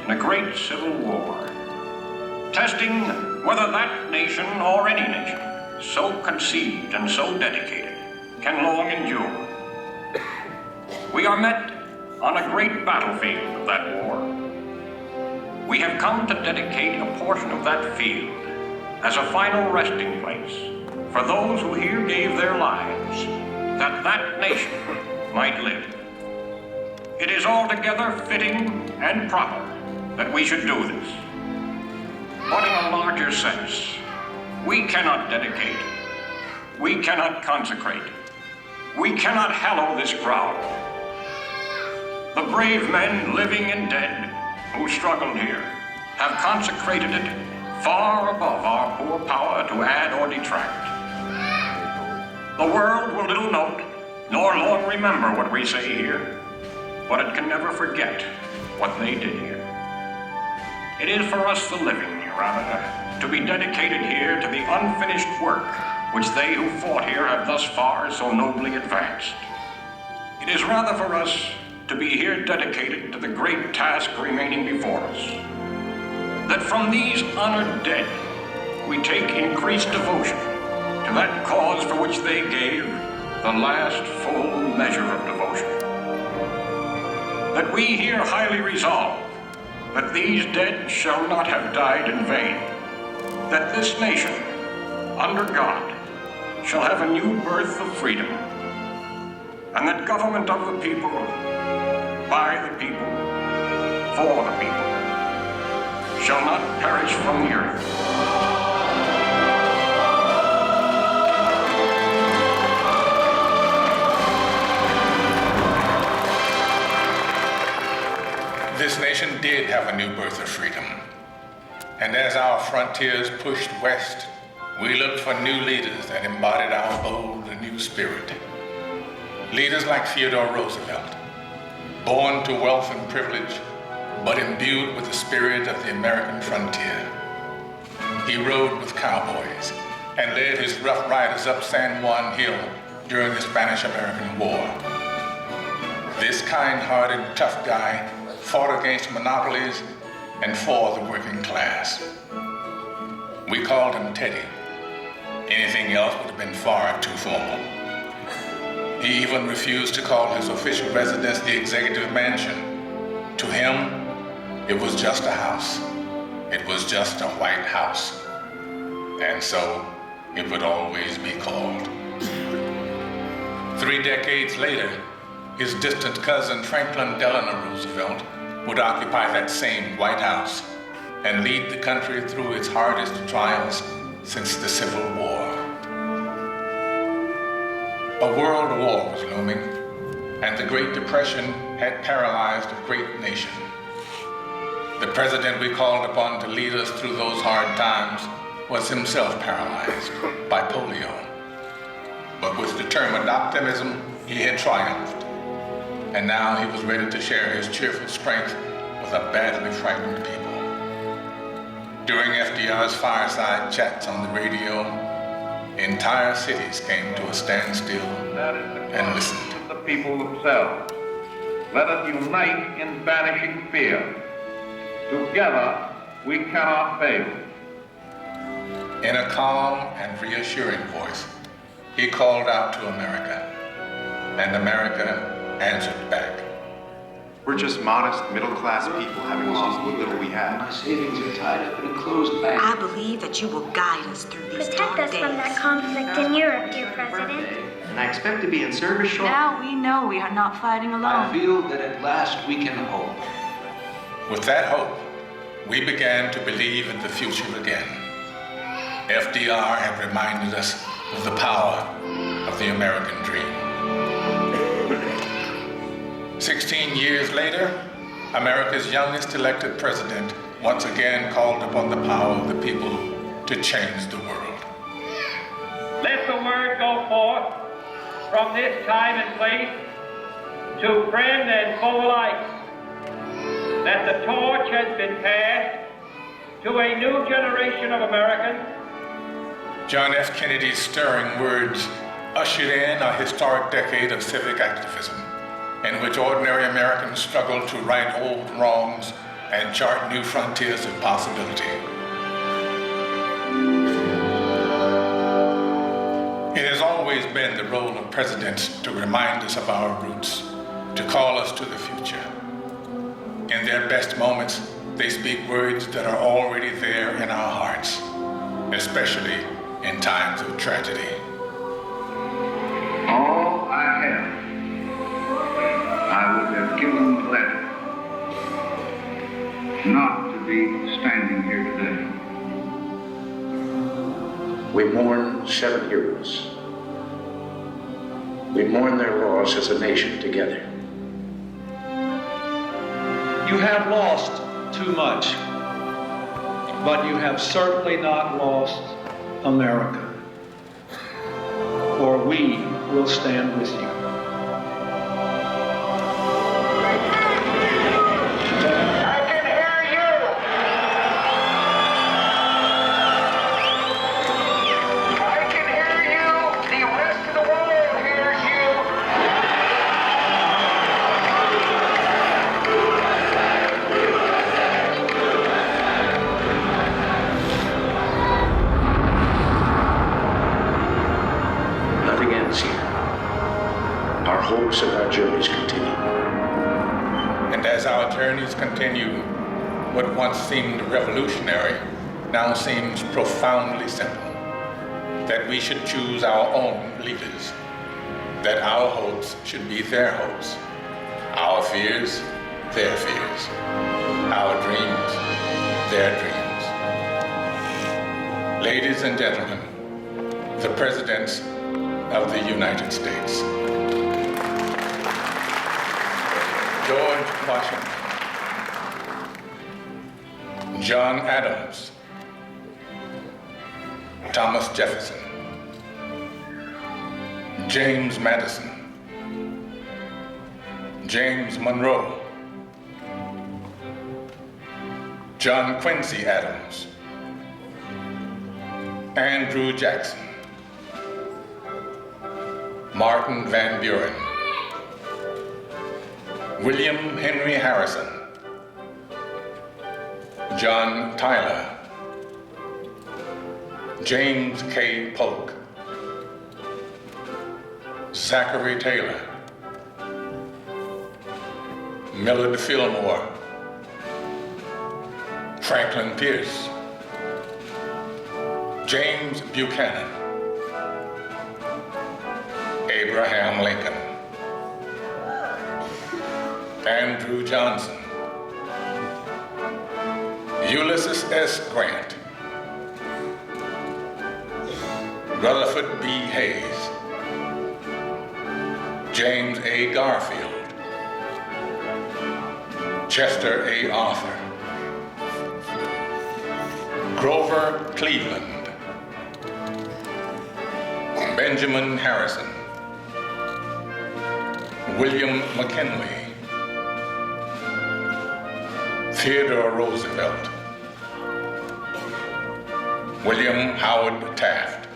in a great civil war, testing whether that nation or any nation, so conceived and so dedicated, can long endure. We are met on a great battlefield of that war. We have come to dedicate a portion of that field as a final resting place for those who here gave their lives, that that nation might live. It is altogether fitting and proper that we should do this. But in a larger sense, we cannot dedicate, we cannot consecrate, we cannot hallow this ground. The brave men, living and dead, who struggled here, have consecrated it far above our poor power to add or detract. The world will little note, nor long remember what we say here, but it can never forget what they did here. It is for us, the living, rather, to be dedicated here to the unfinished work which they who fought here have thus far so nobly advanced. It is rather for us to be here dedicated to the great task remaining before us, that from these honored dead we take increased devotion to that cause for which they gave the last full measure of devotion. That we here highly resolve that these dead shall not have died in vain, that this nation, under God, shall have a new birth of freedom, and that government of the people, by the people, for the people, shall not perish from the earth. This nation did have a new birth of freedom. And as our frontiers pushed west, we looked for new leaders that embodied our bold and new spirit. Leaders like Theodore Roosevelt, born to wealth and privilege, but imbued with the spirit of the American frontier. He rode with cowboys and led his Rough Riders up San Juan Hill during the Spanish-American War. This kind-hearted, tough guy fought against monopolies and for the working class. We called him Teddy. Anything else would have been far too formal. He even refused to call his official residence the Executive Mansion. To him, it was just a house. It was just a White House. And so it would always be called. 3 decades later, his distant cousin Franklin Delano Roosevelt would occupy that same White House and lead the country through its hardest trials since the Civil War. A world war was looming, and the Great Depression had paralyzed a great nation. The president we called upon to lead us through those hard times was himself paralyzed by polio. But with determined optimism, he had triumphed. And now he was ready to share his cheerful strength with a badly frightened people. During FDR's fireside chats on the radio, entire cities came to a standstill and listened. The people themselves. Let us unite in banishing fear. Together, we cannot fail. In a calm and reassuring voice, he called out to America, and America answered back. We're just modest, middle-class people having lost what little we had. My savings are tied up in a closed bank. I believe that you will guide us through these dark days. Protect us from that conflict in Europe, dear President. And I expect to be in service shortly. Now we know we are not fighting alone. I feel that at last we can hope. With that hope, we began to believe in the future again. FDR had reminded us of the power of the American dream. 16 years later, America's youngest elected president once again called upon the power of the people to change the world. Let the word go forth from this time and place to friend and foe alike that the torch has been passed to a new generation of Americans. John F. Kennedy's stirring words ushered in a historic decade of civic activism, in which ordinary Americans struggled to right old wrongs and chart new frontiers of possibility. It has always been the role of presidents to remind us of our roots, to call us to the future. In their best moments, they speak words that are already there in our hearts, especially in times of tragedy. All I have, I would have given gladly not to be standing here today. We mourn 7 heroes. We mourn their loss as a nation together. You have lost too much, but you have certainly not lost America, for we will stand with you. And our journeys continue. And as our journeys continue, what once seemed revolutionary now seems profoundly simple. That we should choose our own leaders. That our hopes should be their hopes. Our fears, their fears. Our dreams, their dreams. Ladies and gentlemen, the Presidents of the United States. George Washington, John Adams, Thomas Jefferson, James Madison, James Monroe, John Quincy Adams, Andrew Jackson, Martin Van Buren, William Henry Harrison, John Tyler, James K. Polk, Zachary Taylor, Millard Fillmore, Franklin Pierce, James Buchanan, Abraham Lincoln, Andrew Johnson, Ulysses S. Grant, Rutherford B. Hayes, James A. Garfield, Chester A. Arthur, Grover Cleveland, Benjamin Harrison, William McKinley, Theodore Roosevelt, William Howard Taft,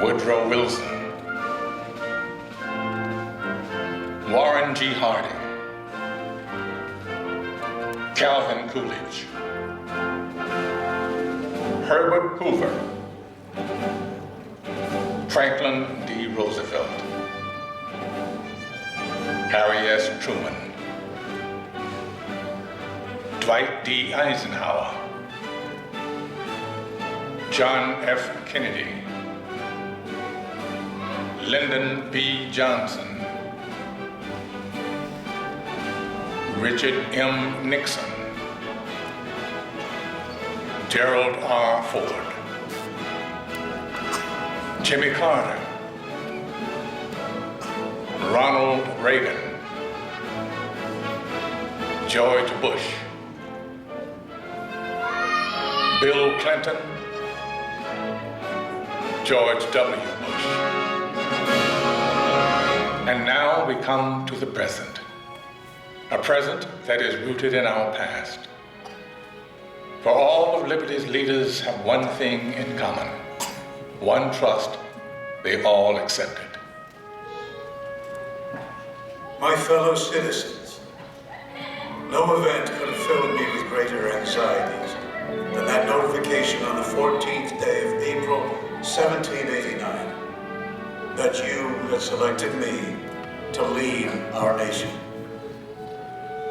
Woodrow Wilson, Warren G. Harding, Calvin Coolidge, Herbert Hoover, Franklin D. Roosevelt, Harry S. Truman, Dwight D. Eisenhower, John F. Kennedy, Lyndon B. Johnson, Richard M. Nixon, Gerald R. Ford, Jimmy Carter, Ronald Reagan, George Bush, Bill Clinton, George W. Bush. And now we come to the present, a present that is rooted in our past. For all of liberty's leaders have one thing in common, one trust they all accepted. My fellow citizens, No event could have filled me with greater anxieties than that notification on the 14th day of April, 1789, that you had selected me to lead our nation.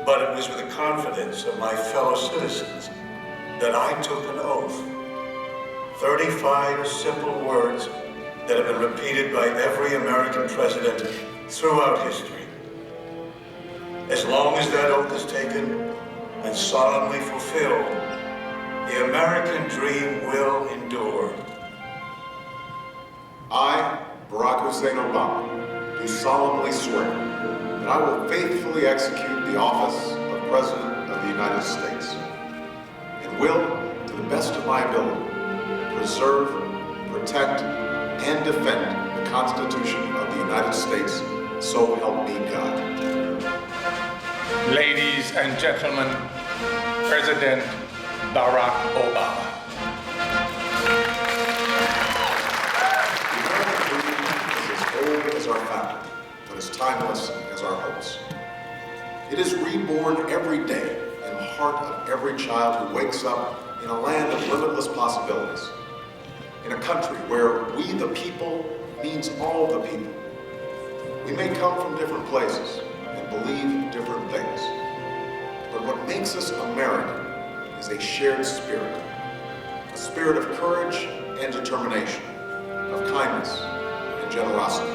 But it was with the confidence of my fellow citizens that I took an oath. 35 simple words that have been repeated by every American president throughout history. As long as that oath is taken and solemnly fulfilled, the American dream will endure. I, Barack Hussein Obama, do solemnly swear that I will faithfully execute the office of President of the United States and will, to the best of my ability, preserve, protect, and defend the Constitution of the United States, so help me God. Ladies and gentlemen, President Barack Obama. The American dream is as old as our founding, but as timeless as our hopes. It is reborn every day in the heart of every child who wakes up in a land of limitless possibilities. In a country where we the people means all the people. We may come from different places and believe different things, but what makes us American is a shared spirit, a spirit of courage and determination, of kindness and generosity.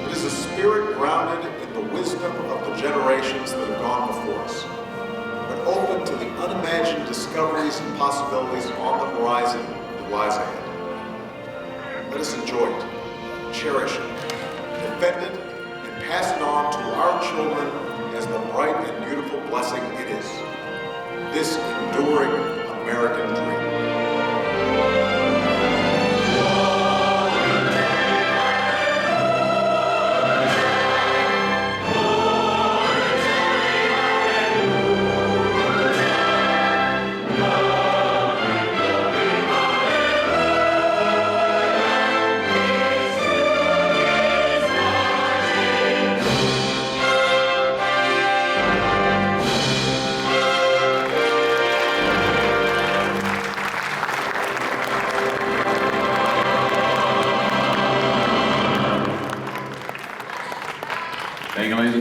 It is a spirit grounded in the wisdom of the generations that have gone before us, but open to the unimagined discoveries and possibilities on the horizon that lies ahead. Let us enjoy it, cherish it, defend it, and pass it on to our children as the bright and beautiful blessing it is. This enduring American dream.